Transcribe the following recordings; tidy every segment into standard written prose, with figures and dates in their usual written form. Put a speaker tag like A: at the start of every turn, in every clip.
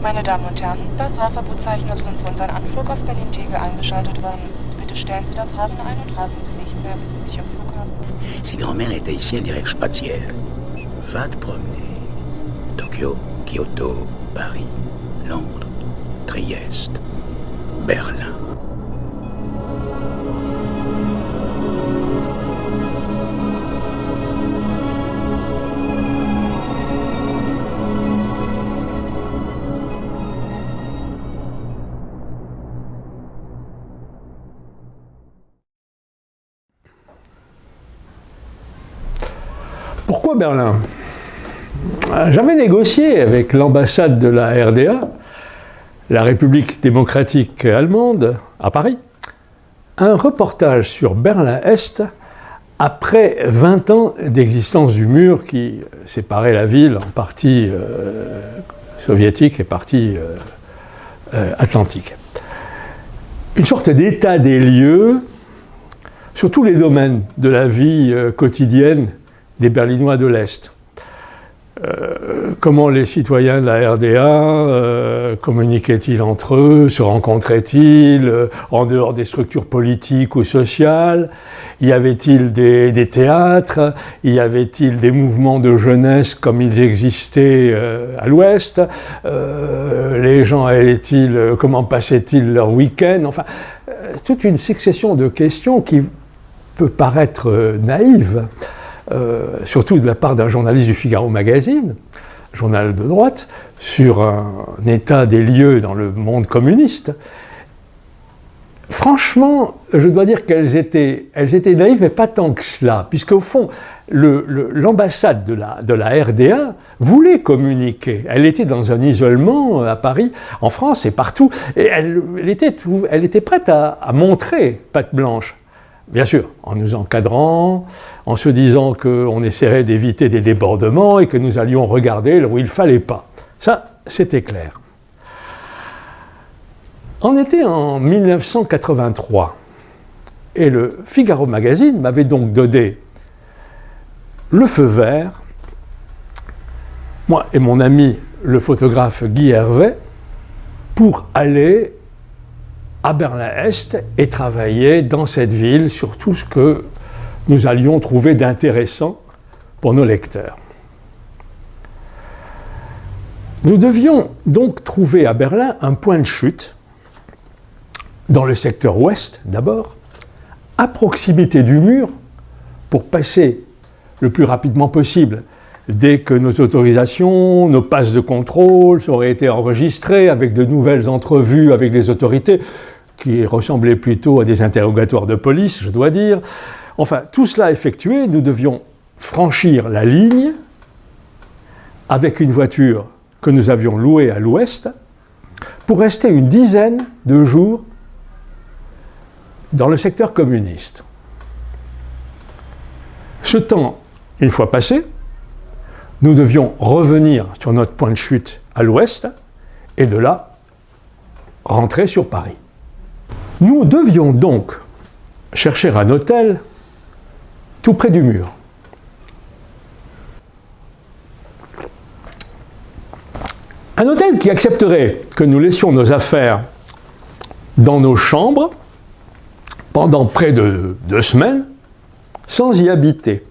A: Meine Damen und Herren, das Rauchverbotszeichen ist nun für unseren Anflug auf Berlin-Tegel eingeschaltet worden. Bitte stellen Sie das Horn ein und rauchen Sie nicht mehr, bis Sie sich am Flughafen...
B: Si grand-mère était ici, elle dirait je suis pas de ciel. Va te promener. Tokyo, Kyoto, Paris, Londres, Trieste, Berlin.
C: Pourquoi Berlin? J'avais négocié avec l'ambassade de la RDA, la République démocratique allemande, à Paris, un reportage sur Berlin-Est après 20 ans d'existence du mur qui séparait la ville en partie soviétique et partie atlantique. Une sorte d'état des lieux sur tous les domaines de la vie quotidienne des Berlinois de l'Est. Comment les citoyens de la RDA communiquaient-ils entre eux, se rencontraient-ils en dehors des structures politiques ou sociales? Y avait-il des théâtres? Y avait-il des mouvements de jeunesse comme ils existaient à l'Ouest? Les gens comment passaient-ils leur week-end? Enfin, toute une succession de questions qui peut paraître naïve. Surtout de la part d'un journaliste du Figaro Magazine, journal de droite, sur un état des lieux dans le monde communiste. Franchement, je dois dire qu'elles étaient naïves, mais pas tant que cela, puisque au fond, l'ambassade de la RDA voulait communiquer. Elle était dans un isolement à Paris, en France et partout, et elle était prête à montrer patte blanche. Bien sûr, en nous encadrant, en se disant qu'on essaierait d'éviter des débordements et que nous allions regarder là où il ne fallait pas. Ça, c'était clair. On était en 1983 et le Figaro Magazine m'avait donc donné le feu vert, moi et mon ami le photographe Guy Hervé, pour aller à Berlin-Est et travailler dans cette ville sur tout ce que nous allions trouver d'intéressant pour nos lecteurs. Nous devions donc trouver à Berlin un point de chute, dans le secteur ouest d'abord, à proximité du mur, pour passer le plus rapidement possible. Dès que nos autorisations, nos passes de contrôle auraient été enregistrées avec de nouvelles entrevues avec les autorités, qui ressemblaient plutôt à des interrogatoires de police, je dois dire. Enfin, tout cela effectué, nous devions franchir la ligne avec une voiture que nous avions louée à l'ouest pour rester une dizaine de jours dans le secteur communiste. Ce temps, une fois passé, nous devions revenir sur notre point de chute à l'ouest et de là, rentrer sur Paris. Nous devions donc chercher un hôtel tout près du mur. Un hôtel qui accepterait que nous laissions nos affaires dans nos chambres pendant près de 2 semaines sans y habiter.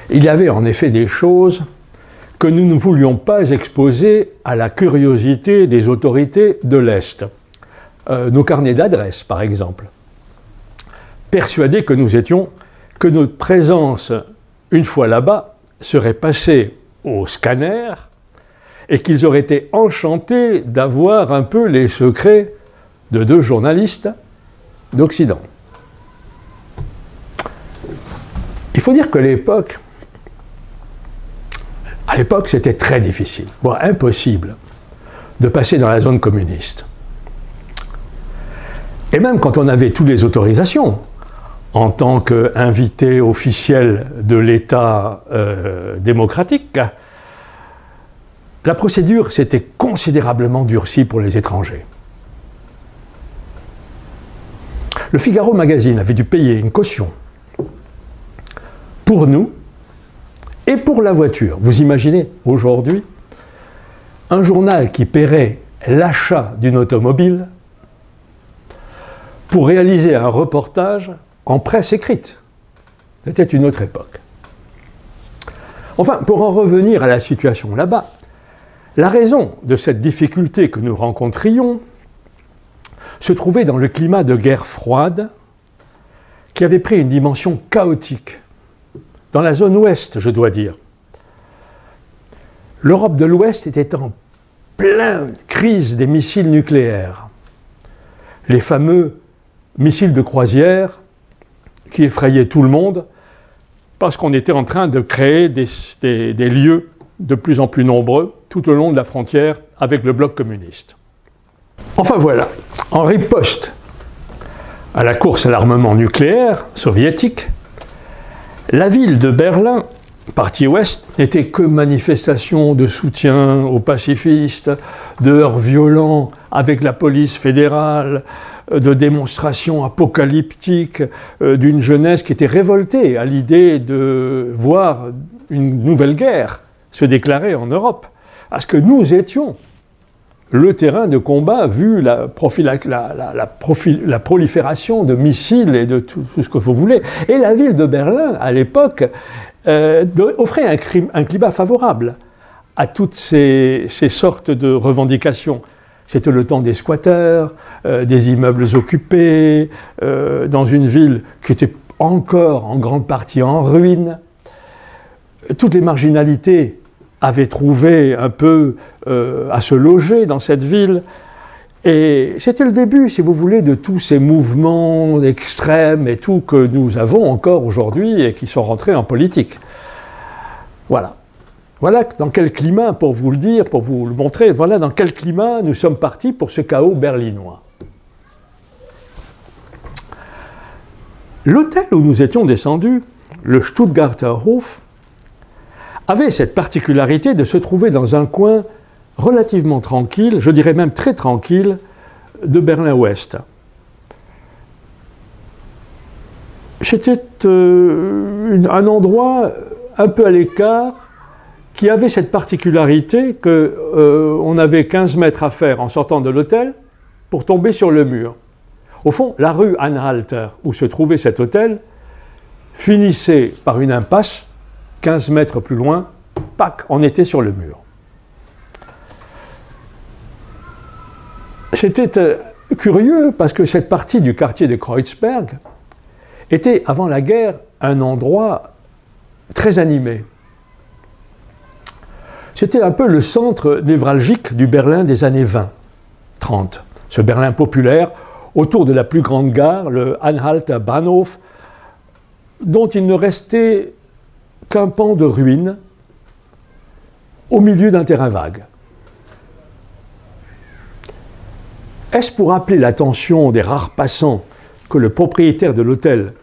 C: Il y avait en effet des choses que nous ne voulions pas exposer à la curiosité des autorités de l'Est. Nos carnets d'adresses, par exemple. Persuadés que que notre présence, une fois là-bas, serait passée au scanner et qu'ils auraient été enchantés d'avoir un peu les secrets de 2 journalistes d'Occident. Il faut dire que à l'époque, c'était très difficile, voire impossible, de passer dans la zone communiste. Et même quand on avait toutes les autorisations, en tant qu'invité officiel de l'État démocratique, la procédure s'était considérablement durcie pour les étrangers. Le Figaro Magazine avait dû payer une caution pour nous et pour la voiture. Vous imaginez, aujourd'hui, un journal qui paierait l'achat d'une automobile pour réaliser un reportage en presse écrite. C'était une autre époque. Enfin, pour en revenir à la situation là-bas, la raison de cette difficulté que nous rencontrions se trouvait dans le climat de guerre froide qui avait pris une dimension chaotique, dans la zone ouest, je dois dire. L'Europe de l'Ouest était en pleine crise des missiles nucléaires. Les fameux missiles de croisière qui effrayaient tout le monde parce qu'on était en train de créer des lieux de plus en plus nombreux tout au long de la frontière avec le bloc communiste. Enfin voilà, en riposte à la course à l'armement nucléaire soviétique, la ville de Berlin, partie ouest, n'était que manifestation de soutien aux pacifistes, de heurts violents avec la police fédérale, de démonstrations apocalyptiques d'une jeunesse qui était révoltée à l'idée de voir une nouvelle guerre se déclarer en Europe. Parce que nous étions le terrain de combat vu la prolifération de missiles et de tout ce que vous voulez. Et la ville de Berlin, à l'époque, offrait un climat favorable à toutes ces sortes de revendications. C'était le temps des squatteurs, des immeubles occupés, dans une ville qui était encore en grande partie en ruine. Toutes les marginalités avaient trouvé un peu à se loger dans cette ville. Et c'était le début, si vous voulez, de tous ces mouvements extrêmes et tout que nous avons encore aujourd'hui et qui sont rentrés en politique. Voilà. Voilà dans quel climat, pour vous le dire, pour vous le montrer, voilà dans quel climat nous sommes partis pour ce chaos berlinois. L'hôtel où nous étions descendus, le Stuttgarter Hof, avait cette particularité de se trouver dans un coin relativement tranquille, je dirais même très tranquille, de Berlin-Ouest. C'était un endroit un peu à l'écart qui avait cette particularité qu'on avait 15 mètres à faire en sortant de l'hôtel pour tomber sur le mur. Au fond, la rue Anhalter, où se trouvait cet hôtel, finissait par une impasse, 15 mètres plus loin, pac, on était sur le mur. C'était curieux parce que cette partie du quartier de Kreuzberg était, avant la guerre, un endroit très animé. C'était un peu le centre névralgique du Berlin des années 20-30. Ce Berlin populaire, autour de la plus grande gare, le Anhalter Bahnhof, dont il ne restait qu'un pan de ruines au milieu d'un terrain vague. Est-ce pour appeler l'attention des rares passants que le propriétaire de l'hôtel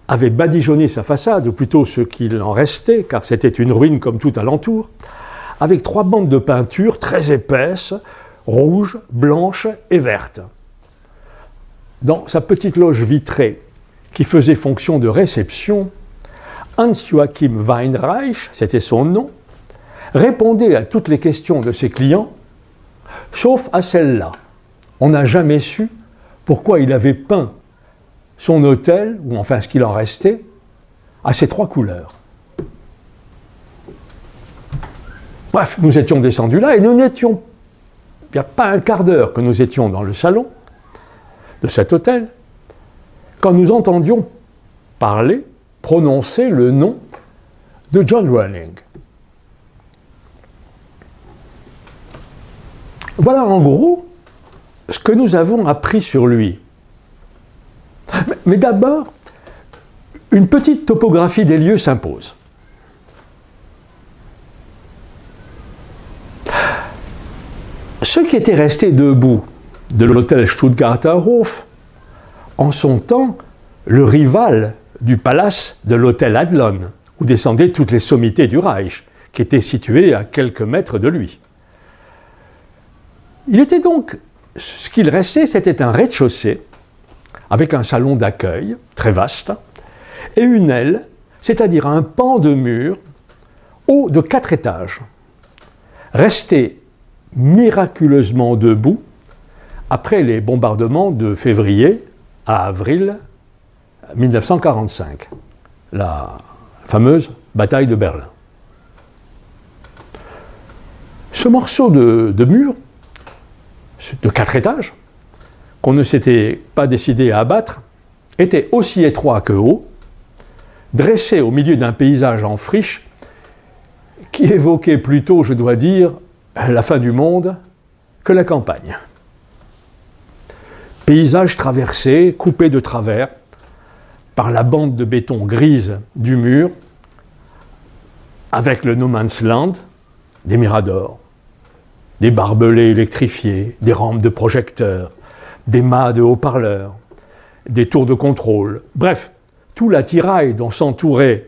C: avait badigeonné sa façade, ou plutôt ce qu'il en restait, car c'était une ruine comme tout alentour, avec 3 bandes de peinture très épaisses, rouges, blanches et vertes. Dans sa petite loge vitrée, qui faisait fonction de réception, Hans-Joachim Weinreich, c'était son nom, répondait à toutes les questions de ses clients, sauf à celle-là. On n'a jamais su pourquoi il avait peint son hôtel, ou enfin ce qu'il en restait, à ces 3 couleurs. Bref, nous étions descendus là et nous n'étions, il n'y a pas un quart d'heure que nous étions dans le salon de cet hôtel, quand nous entendions parler, prononcer le nom de John Running. Voilà en gros ce que nous avons appris sur lui. Mais d'abord, une petite topographie des lieux s'impose. Ceux qui étaient restés debout de l'hôtel Stuttgarter Hof, en son temps, le rival du palace de l'hôtel Adlon, où descendaient toutes les sommités du Reich, qui était situé à quelques mètres de lui. Il était donc, ce qu'il restait, c'était un rez-de-chaussée, avec un salon d'accueil très vaste, et une aile, c'est-à-dire un pan de mur, haut de 4 étages, resté miraculeusement debout après les bombardements de février à avril 1945, la fameuse bataille de Berlin. Ce morceau de mur, de 4 étages, qu'on ne s'était pas décidé à abattre, était aussi étroit que haut, dressé au milieu d'un paysage en friche qui évoquait plutôt, je dois dire, la fin du monde que la campagne. Paysage traversé, coupé de travers, par la bande de béton grise du mur, avec le no man's land, des miradors, des barbelés électrifiés, des rampes de projecteurs, des mâts de haut-parleurs, des tours de contrôle, bref, tout l'attirail dont s'entourait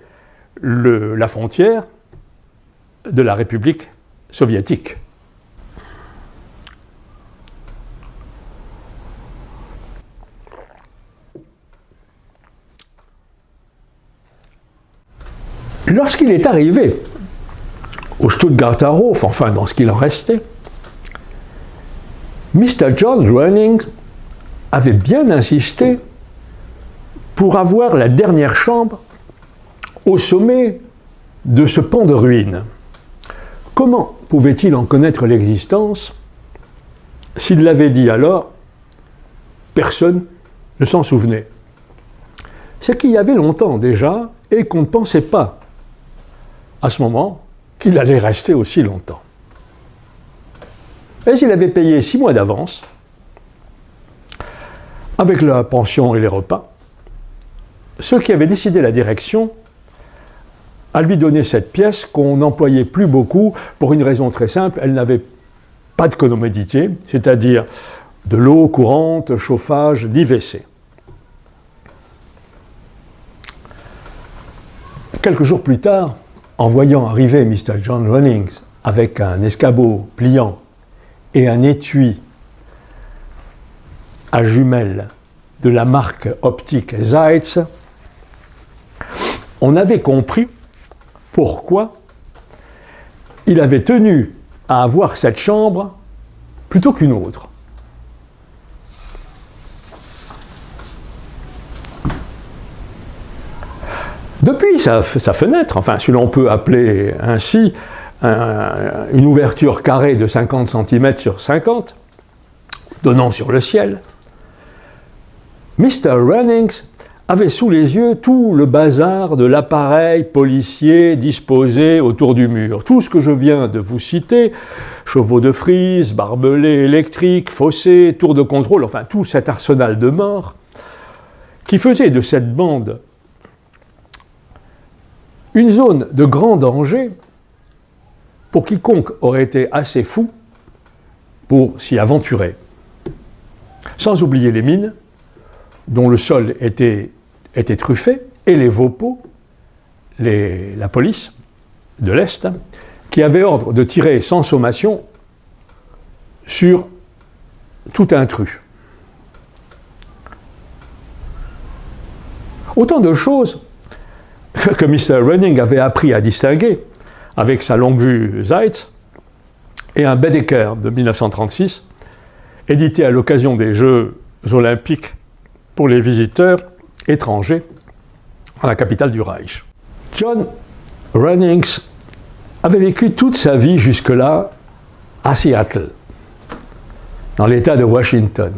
C: la frontière de la République soviétique. Lorsqu'il est arrivé au Stuttgarter Hof, enfin dans ce qu'il en restait, Mr. John Runnings avait bien insisté pour avoir la dernière chambre au sommet de ce pan de ruines. Comment pouvait-il en connaître l'existence? S'il l'avait dit alors, personne ne s'en souvenait. C'est qu'il y avait longtemps déjà et qu'on ne pensait pas à ce moment qu'il allait rester aussi longtemps. Mais il avait payé 6 mois d'avance, avec la pension et les repas, ceux qui avaient décidé la direction à lui donner cette pièce qu'on n'employait plus beaucoup pour une raison très simple, elle n'avait pas de commodité, c'est-à-dire de l'eau courante, chauffage, d'IVC. Quelques jours plus tard, en voyant arriver Mr. John Runnings avec un escabeau pliant et un étui à jumelles de la marque optique Zeitz, on avait compris pourquoi il avait tenu à avoir cette chambre plutôt qu'une autre. Depuis sa fenêtre, enfin si l'on peut appeler ainsi une ouverture carrée de 50 cm sur 50, donnant sur le ciel, Mr. Runnings avait sous les yeux tout le bazar de l'appareil policier disposé autour du mur. Tout ce que je viens de vous citer, chevaux de frise, barbelés électriques, fossés, tours de contrôle, enfin tout cet arsenal de morts, qui faisait de cette bande une zone de grand danger pour quiconque aurait été assez fou pour s'y aventurer. Sans oublier les mines, dont le sol était truffé, et les Vopos, la police de l'Est, qui avait ordre de tirer sans sommation sur tout intrus. Autant de choses que Mr. Running avait appris à distinguer avec sa longue vue Zeitz et un Baedeker de 1936, édité à l'occasion des Jeux olympiques pour les visiteurs étrangers à la capitale du Reich. John Runnings avait vécu toute sa vie jusque-là à Seattle, dans l'État de Washington,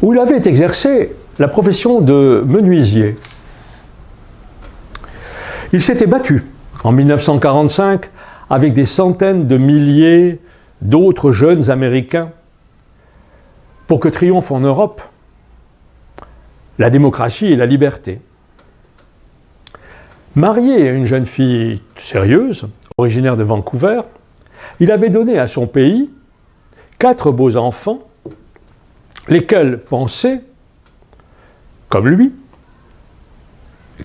C: où il avait exercé la profession de menuisier. Il s'était battu en 1945 avec des centaines de milliers d'autres jeunes Américains pour que triomphe en Europe la démocratie et la liberté. Marié à une jeune fille sérieuse, originaire de Vancouver, il avait donné à son pays 4 beaux enfants, lesquels pensaient, comme lui,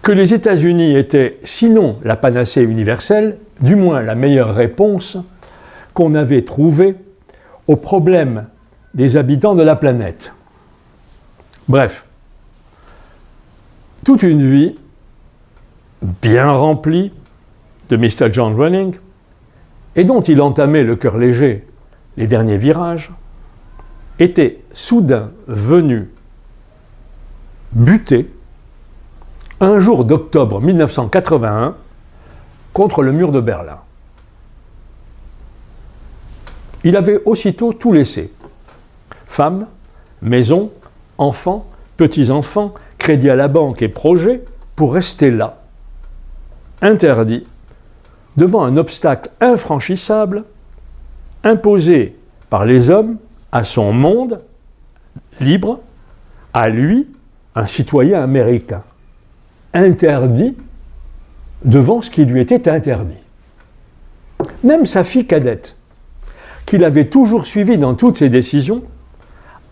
C: que les États-Unis étaient, sinon la panacée universelle, du moins la meilleure réponse qu'on avait trouvée aux problèmes des habitants de la planète. Bref, toute une vie bien remplie de Mr. John Running et dont il entamait le cœur léger les derniers virages, était soudain venu buter un jour d'octobre 1981 contre le mur de Berlin. Il avait aussitôt tout laissé. Femme, maison, enfants, petits-enfants, crédit à la banque et projets, pour rester là, interdit, devant un obstacle infranchissable, imposé par les hommes à son monde libre, à lui, un citoyen américain, interdit devant ce qui lui était interdit. Même sa fille cadette, qu'il avait toujours suivi dans toutes ses décisions,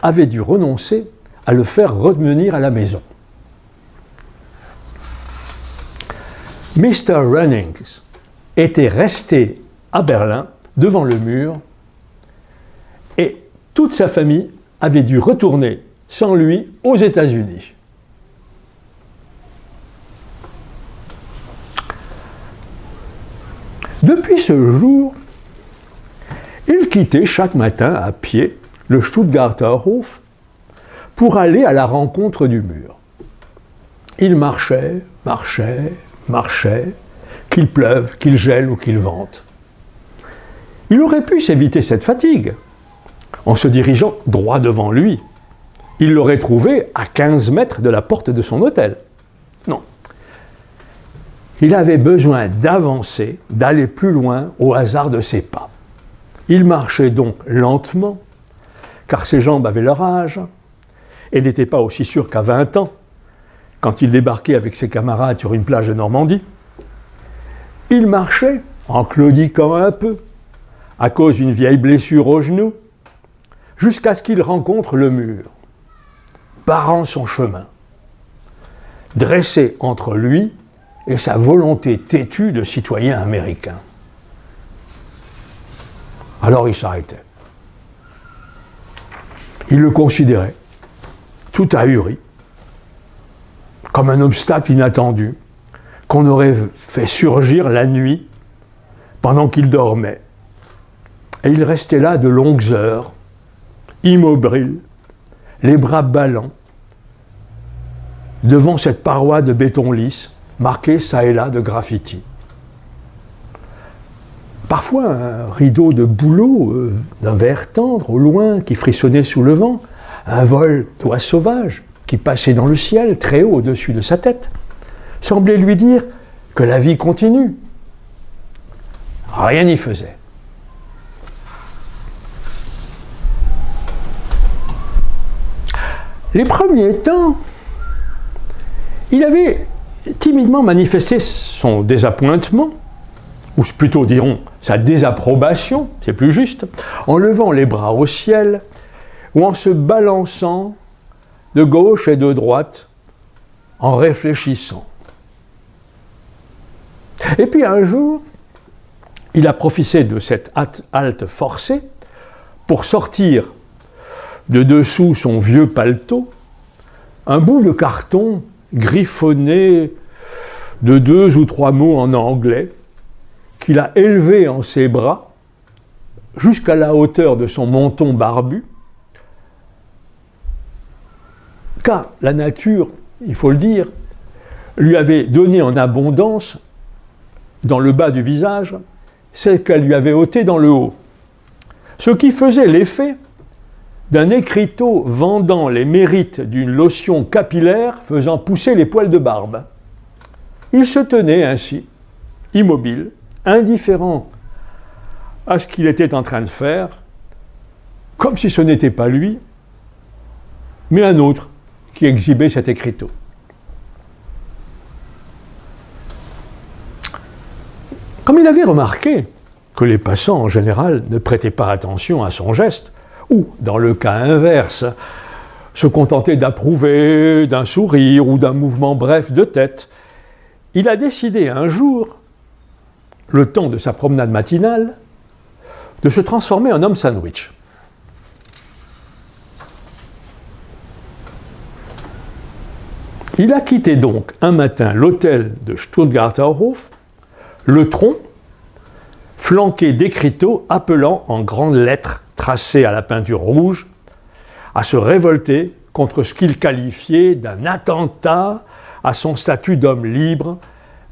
C: avait dû renoncer à le faire revenir à la maison. Mr. Runnings était resté à Berlin, devant le mur, et toute sa famille avait dû retourner sans lui aux États-Unis. Depuis ce jour, il quittait chaque matin à pied le Stuttgarter Hof pour aller à la rencontre du mur. Il marchait, qu'il pleuve, qu'il gèle ou qu'il vente. Il aurait pu s'éviter cette fatigue en se dirigeant droit devant lui. Il l'aurait trouvé à 15 mètres de la porte de son hôtel. Non. Il avait besoin d'avancer, d'aller plus loin au hasard de ses pas. Il marchait donc lentement, car ses jambes avaient leur âge, et n'était pas aussi sûr qu'à 20 ans, quand il débarquait avec ses camarades sur une plage de Normandie. Il marchait en claudiquant un peu, à cause d'une vieille blessure au genou, jusqu'à ce qu'il rencontre le mur, barrant son chemin, dressé entre lui et sa volonté têtue de citoyen américain. Alors il s'arrêtait. Il le considérait, tout ahuri, comme un obstacle inattendu, qu'on aurait fait surgir la nuit pendant qu'il dormait. Et il restait là de longues heures, immobile, les bras ballants, devant cette paroi de béton lisse, marquée çà et là de graffiti. Parfois un rideau de bouleau d'un vert tendre au loin qui frissonnait sous le vent, un vol d'oies sauvages qui passait dans le ciel très haut au-dessus de sa tête, semblait lui dire que la vie continue. Rien n'y faisait. Les premiers temps, il avait timidement manifesté son désappointement, ou plutôt dirons sa désapprobation, c'est plus juste, en levant les bras au ciel ou en se balançant de gauche et de droite, en réfléchissant. Et puis un jour, il a profité de cette halte forcée pour sortir de dessous son vieux paletot un bout de carton griffonné de 2 ou 3 mots en anglais qu'il a élevé en ses bras jusqu'à la hauteur de son menton barbu, car la nature, il faut le dire, lui avait donné en abondance dans le bas du visage ce qu'elle lui avait ôté dans le haut, ce qui faisait l'effet d'un écriteau vendant les mérites d'une lotion capillaire faisant pousser les poils de barbe. Il se tenait ainsi, immobile, indifférent à ce qu'il était en train de faire, comme si ce n'était pas lui, mais un autre qui exhibait cet écriteau. Comme il avait remarqué que les passants en général ne prêtaient pas attention à son geste, ou, dans le cas inverse, se contentaient d'approuver, d'un sourire ou d'un mouvement bref de tête, il a décidé un jour, le temps de sa promenade matinale, de se transformer en homme sandwich. Il a quitté donc un matin l'hôtel de Stuttgarter Hof, le tronc, flanqué d'écriteaux appelant en grandes lettres tracées à la peinture rouge à se révolter contre ce qu'il qualifiait d'un attentat à son statut d'homme libre,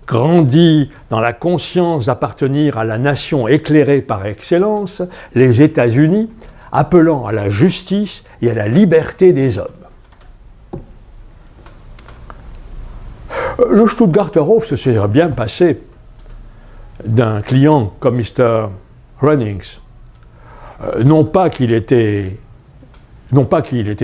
C: grandi dans la conscience d'appartenir à la nation éclairée par excellence, les États-Unis, appelant à la justice et à la liberté des hommes. Le Stuttgarter Hof se serait bien passé d'un client comme Mr. Runnings. Non pas qu'il était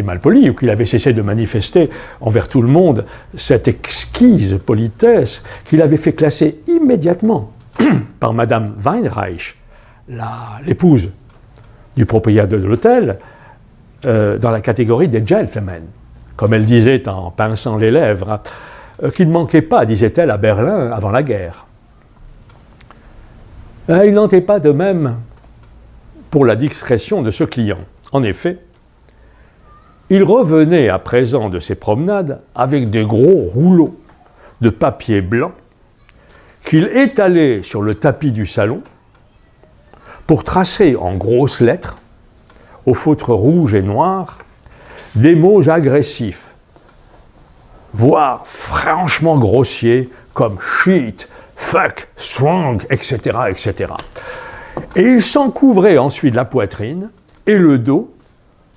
C: malpoli ou qu'il avait cessé de manifester envers tout le monde cette exquise politesse qu'il avait fait classer immédiatement par Madame Weinreich, l'épouse du propriétaire de l'hôtel, dans la catégorie des gentlemen, comme elle disait en pinçant les lèvres, qui ne manquait pas, disait-elle, à Berlin avant la guerre. Il n'en était pas de même pour la discrétion de ce client. En effet, il revenait à présent de ses promenades avec des gros rouleaux de papier blanc qu'il étalait sur le tapis du salon pour tracer en grosses lettres, au feutre rouge et noir, des mots agressifs, voire franchement grossiers comme shit, fuck, strong, etc., etc. Et il s'en couvrait ensuite la poitrine et le dos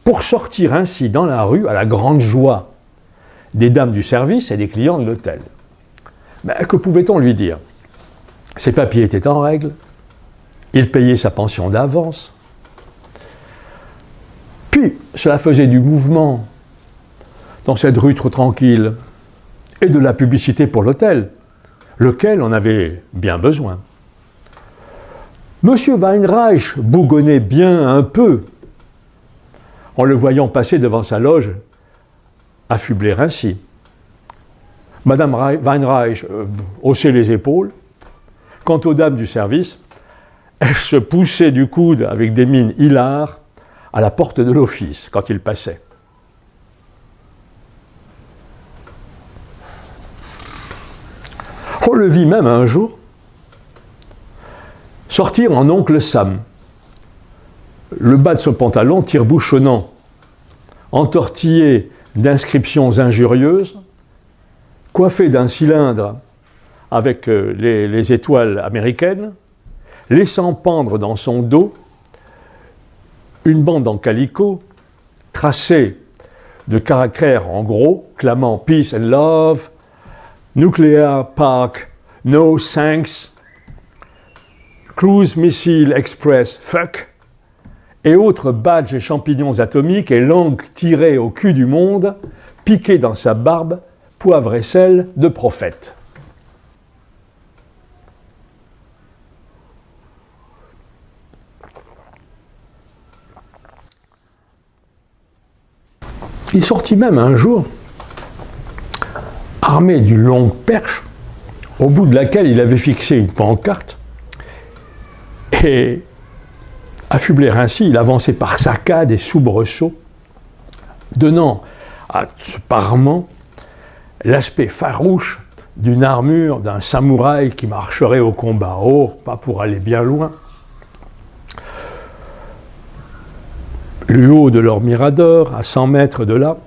C: pour sortir ainsi dans la rue à la grande joie des dames du service et des clients de l'hôtel. Mais que pouvait-on lui dire? Ses papiers étaient en règle, il payait sa pension d'avance, puis cela faisait du mouvement dans cette rue trop tranquille et de la publicité pour l'hôtel, lequel en avait bien besoin. Monsieur Weinreich bougonnait bien un peu en le voyant passer devant sa loge, affubler ainsi. Madame Weinreich haussait les épaules. Quant aux dames du service, elles se poussaient du coude avec des mines hilares à la porte de l'office quand il passait. On le vit même un jour sortir en oncle Sam, le bas de son pantalon tire-bouchonnant, entortillé d'inscriptions injurieuses, coiffé d'un cylindre avec les étoiles américaines, laissant pendre dans son dos une bande en calicot tracée de caractères en gros, clamant « Peace and Love »,« Nuclear Park, no thanks »,« Cruise Missile Express, fuck », et autres badges et champignons atomiques et langues tirées au cul du monde, piquées dans sa barbe, poivre et sel de prophète. Il sortit même un jour, armé d'une longue perche, au bout de laquelle il avait fixé une pancarte, et affublé ainsi, il avançait par saccades et soubresauts, donnant à ce parement l'aspect farouche d'une armure d'un samouraï qui marcherait au combat. Oh, pas pour aller bien loin. Le haut de leur mirador, à 100 mètres de là,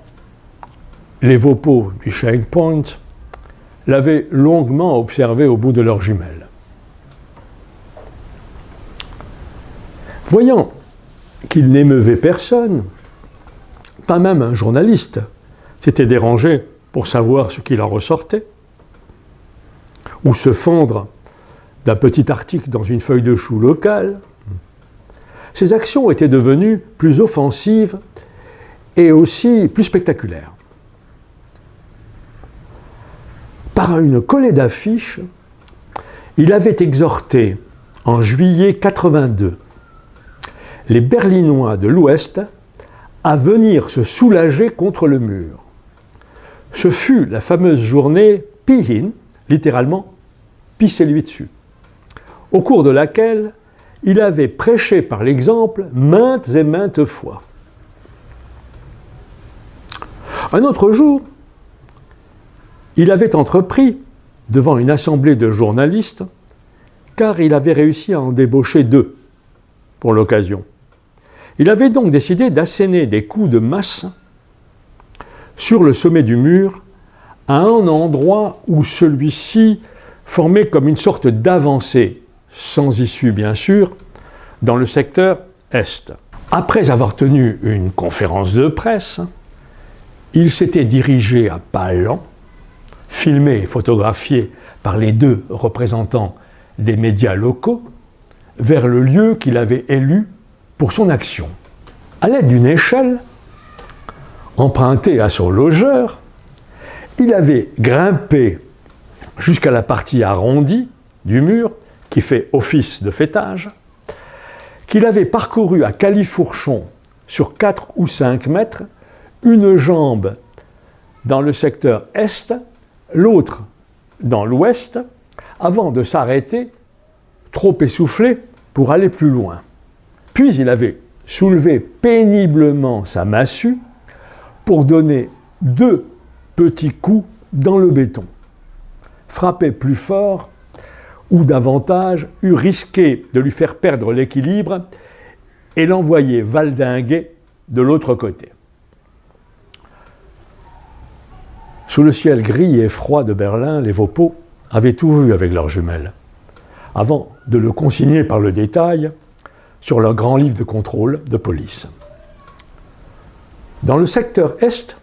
C: les Vopos du Shank Point l'avaient longuement observé au bout de leurs jumelles. Voyant qu'il n'émeuvait personne, pas même un journaliste s'était dérangé pour savoir ce qu'il en ressortait, ou se fendre d'un petit article dans une feuille de chou locale, ses actions étaient devenues plus offensives et aussi plus spectaculaires. Par une collée d'affiches, il avait exhorté en juillet 82 les Berlinois de l'Ouest à venir se soulager contre le mur. Ce fut la fameuse journée Pihin, littéralement « pissez-lui dessus », au cours de laquelle il avait prêché par l'exemple maintes et maintes fois. Un autre jour, il avait entrepris, devant une assemblée de journalistes, car il avait réussi à en débaucher 2 pour l'occasion. Il avait donc décidé d'asséner des coups de masse sur le sommet du mur, à un endroit où celui-ci formait comme une sorte d'avancée, sans issue bien sûr, dans le secteur Est. Après avoir tenu une conférence de presse, il s'était dirigé à pas lents, filmé et photographié par les 2 représentants des médias locaux, vers le lieu qu'il avait élu pour son action. À l'aide d'une échelle, empruntée à son logeur, il avait grimpé jusqu'à la partie arrondie du mur, qui fait office de faîtage, qu'il avait parcouru à califourchon sur 4 ou 5 mètres, une jambe dans le secteur Est, l'autre dans l'Ouest, avant de s'arrêter, trop essoufflé, pour aller plus loin. Puis il avait soulevé péniblement sa massue pour donner 2 petits coups dans le béton. Frapper plus fort ou davantage eût risqué de lui faire perdre l'équilibre et l'envoyer valdinguer de l'autre côté. Sous le ciel gris et froid de Berlin, les Vaupaux avaient tout vu avec leurs jumelles, avant de le consigner par le détail sur leur grand livre de contrôle de police. Dans le secteur Est,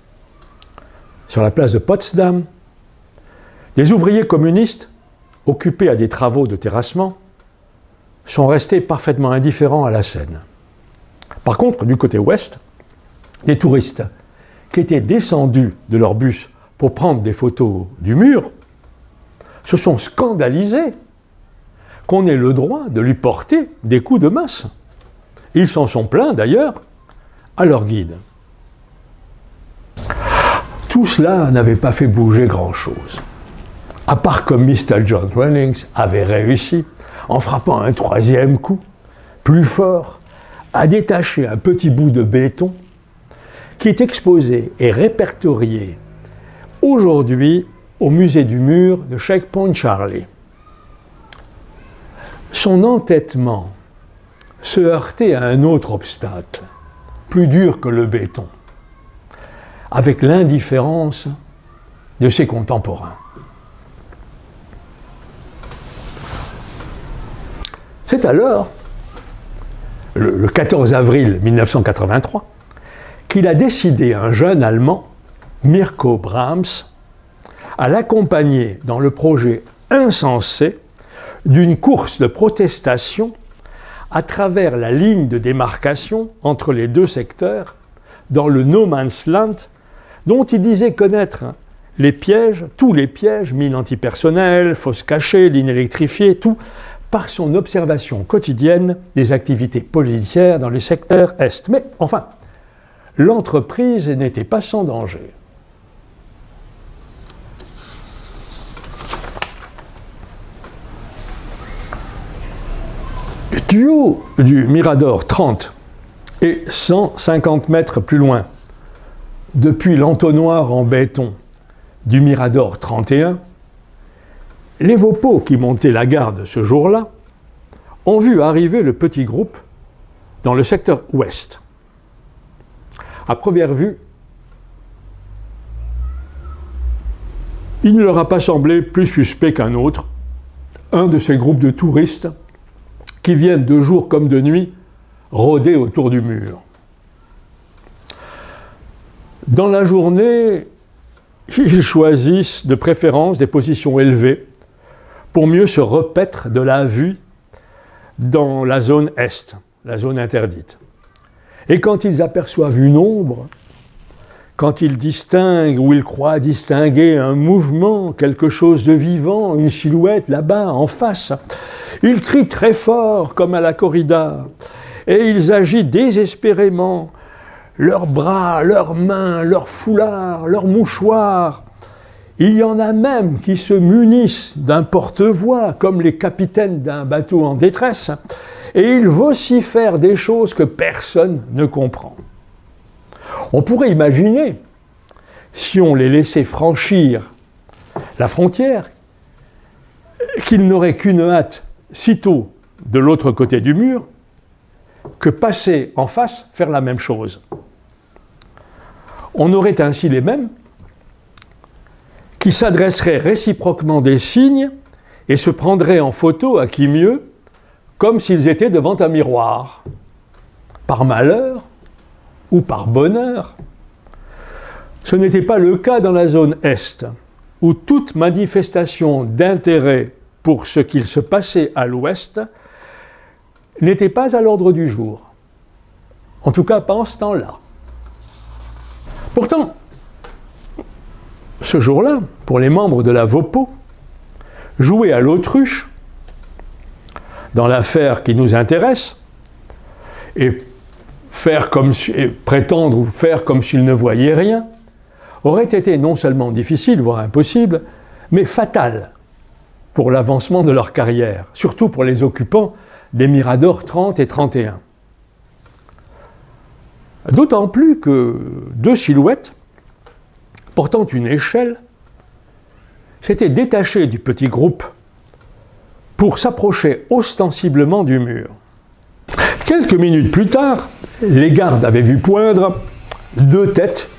C: sur la place de Potsdam, des ouvriers communistes occupés à des travaux de terrassement sont restés parfaitement indifférents à la scène. Par contre, du côté ouest, des touristes qui étaient descendus de leur bus pour prendre des photos du mur se sont scandalisés qu'on ait le droit de lui porter des coups de masse. Ils s'en sont plaints d'ailleurs à leur guide. Tout cela n'avait pas fait bouger grand-chose, à part que Mr. John Runnings avait réussi, en frappant un 3e coup, plus fort, à détacher un petit bout de béton qui est exposé et répertorié aujourd'hui au musée du mur de Checkpoint Charlie. Son entêtement se heurtait à un autre obstacle, plus dur que le béton, avec l'indifférence de ses contemporains. C'est alors, le 14 avril 1983, qu'il a décidé, un jeune Allemand, Mirko Brahms, à l'accompagner dans le projet insensé d'une course de protestation à travers la ligne de démarcation entre les 2 secteurs, dans le No Man's Land, dont il disait connaître les pièges, tous les pièges, mines antipersonnelles, fosses cachées, lignes électrifiées, tout, par son observation quotidienne des activités policières dans les secteurs Est. Mais enfin, l'entreprise n'était pas sans danger. Du haut du Mirador 30 et 150 mètres plus loin, depuis l'entonnoir en béton du Mirador 31, les Vaupaux qui montaient la garde ce jour-là ont vu arriver le petit groupe dans le secteur ouest. À première vue, il ne leur a pas semblé plus suspect qu'un autre, un de ces groupes de touristes qui viennent de jour comme de nuit rôder autour du mur. Dans la journée, ils choisissent de préférence des positions élevées pour mieux se repaître de la vue dans la zone Est, la zone interdite. Et quand ils aperçoivent une ombre, quand ils distinguent ou ils croient distinguer un mouvement, quelque chose de vivant, une silhouette là-bas, en face, ils crient très fort comme à la corrida et ils agitent désespérément leurs bras, leurs mains, leurs foulards, leurs mouchoirs. Il y en a même qui se munissent d'un porte-voix, comme les capitaines d'un bateau en détresse, et ils vocifèrent des choses que personne ne comprend. On pourrait imaginer, si on les laissait franchir la frontière, qu'ils n'auraient qu'une hâte, sitôt de l'autre côté du mur que passer en face, faire la même chose. On aurait ainsi les mêmes qui s'adresseraient réciproquement des signes et se prendraient en photo, à qui mieux, comme s'ils étaient devant un miroir. Par malheur ou par bonheur, ce n'était pas le cas dans la zone Est, où toute manifestation d'intérêt pour ce qu'il se passait à l'Ouest n'était pas à l'ordre du jour. En tout cas, pas en ce temps-là. Pourtant, ce jour-là, pour les membres de la VOPO, jouer à l'autruche, dans l'affaire qui nous intéresse, et prétendre ou faire comme s'ils ne voyaient rien, aurait été non seulement difficile, voire impossible, mais fatal pour l'avancement de leur carrière, surtout pour les occupants des Miradors 30 et 31. D'autant plus que deux silhouettes, portant une échelle, s'étaient détachées du petit groupe pour s'approcher ostensiblement du mur. Quelques minutes plus tard, les gardes avaient vu poindre deux têtes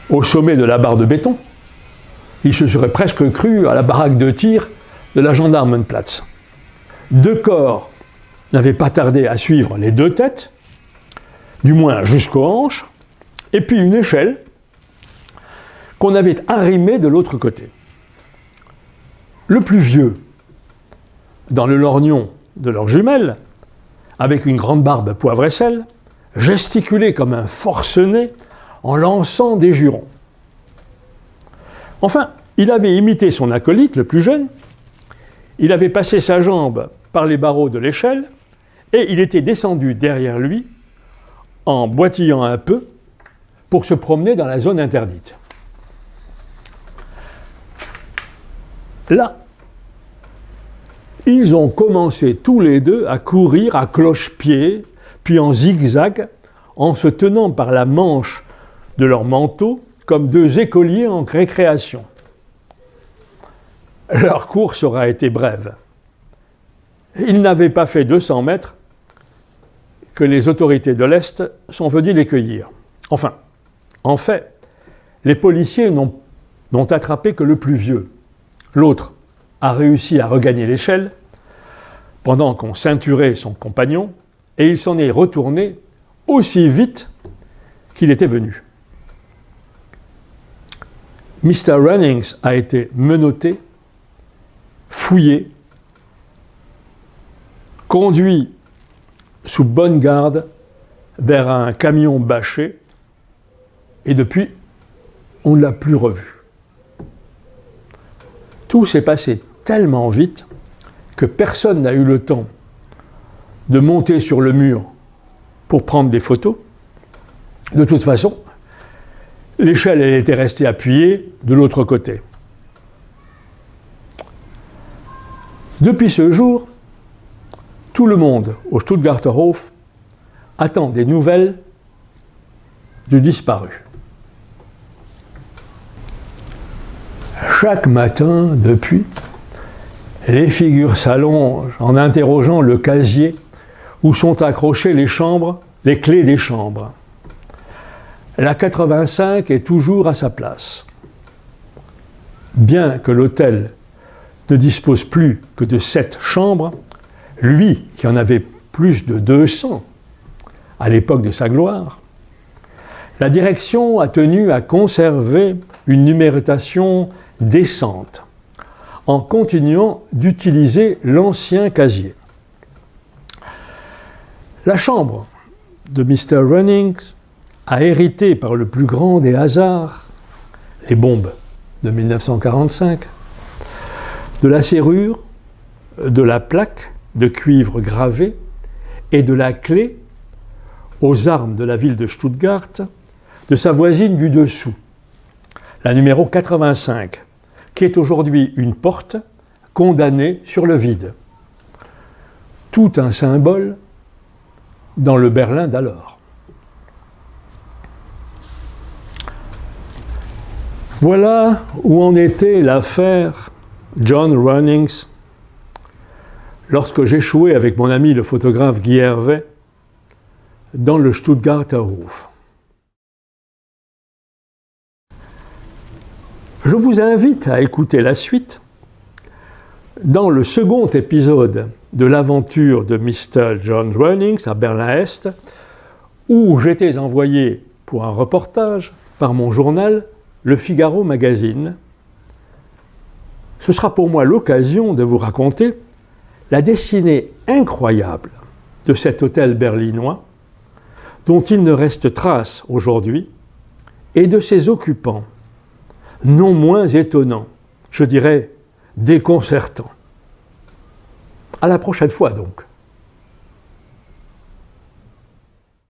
C: au sommet de la barre de béton. Ils se seraient presque crus à la baraque de tir de la Gendarmenplatz. Deux corps n'avaient pas tardé à suivre les deux têtes, du moins jusqu'aux hanches, et puis une échelle qu'on avait arrimée de l'autre côté. Le plus vieux, dans le lorgnon de leur jumelle, avec une grande barbe poivre et sel, gesticulait comme un forcené en lançant des jurons. Enfin, il avait imité son acolyte, le plus jeune, il avait passé sa jambe par les barreaux de l'échelle et il était descendu derrière lui en boitillant un peu pour se promener dans la zone interdite. Là, ils ont commencé tous les deux à courir à cloche-pied, puis en zigzag, en se tenant par la manche de leur manteau comme deux écoliers en récréation. Leur course aura été brève. Ils n'avaient pas fait 200 mètres que les autorités de l'Est sont venues les cueillir. Enfin, en fait, les policiers n'ont attrapé que le plus vieux. L'autre a réussi à regagner l'échelle pendant qu'on ceinturait son compagnon et il s'en est retourné aussi vite qu'il était venu. Mr. Runnings a été menotté, fouillé, conduit sous bonne garde vers un camion bâché et depuis, on ne l'a plus revu. Tout s'est passé tellement vite que personne n'a eu le temps de monter sur le mur pour prendre des photos. De toute façon, l'échelle elle était restée appuyée de l'autre côté. Depuis ce jour, tout le monde au Stuttgarter Hof attend des nouvelles du disparu. Chaque matin, depuis, les figures s'allongent en interrogeant le casier où sont accrochées les clés des chambres. La 85 est toujours à sa place. Bien que l'hôtel ne dispose plus que de 7 chambres, lui qui en avait plus de 200 à l'époque de sa gloire, la direction a tenu à conserver une numérotation décente en continuant d'utiliser l'ancien casier. La chambre de Mr. Runnings a hérité par le plus grand des hasards, les bombes de 1945, de la serrure, de la plaque de cuivre gravé et de la clé aux armes de la ville de Stuttgart de sa voisine du dessous, la numéro 85, qui est aujourd'hui une porte condamnée sur le vide. Tout un symbole dans le Berlin d'alors. Voilà où en était l'affaire John Runnings, lorsque j'échouais avec mon ami le photographe Guy Hervé dans le Stuttgarter Hof. Je vous invite à écouter la suite dans le second épisode de l'aventure de Mr. John Runnings à Berlin-Est, où j'étais envoyé pour un reportage par mon journal Le Figaro Magazine. Ce sera pour moi l'occasion de vous raconter la destinée incroyable de cet hôtel berlinois, dont il ne reste trace aujourd'hui, et de ses occupants, non moins étonnants, je dirais déconcertants. À la prochaine fois donc.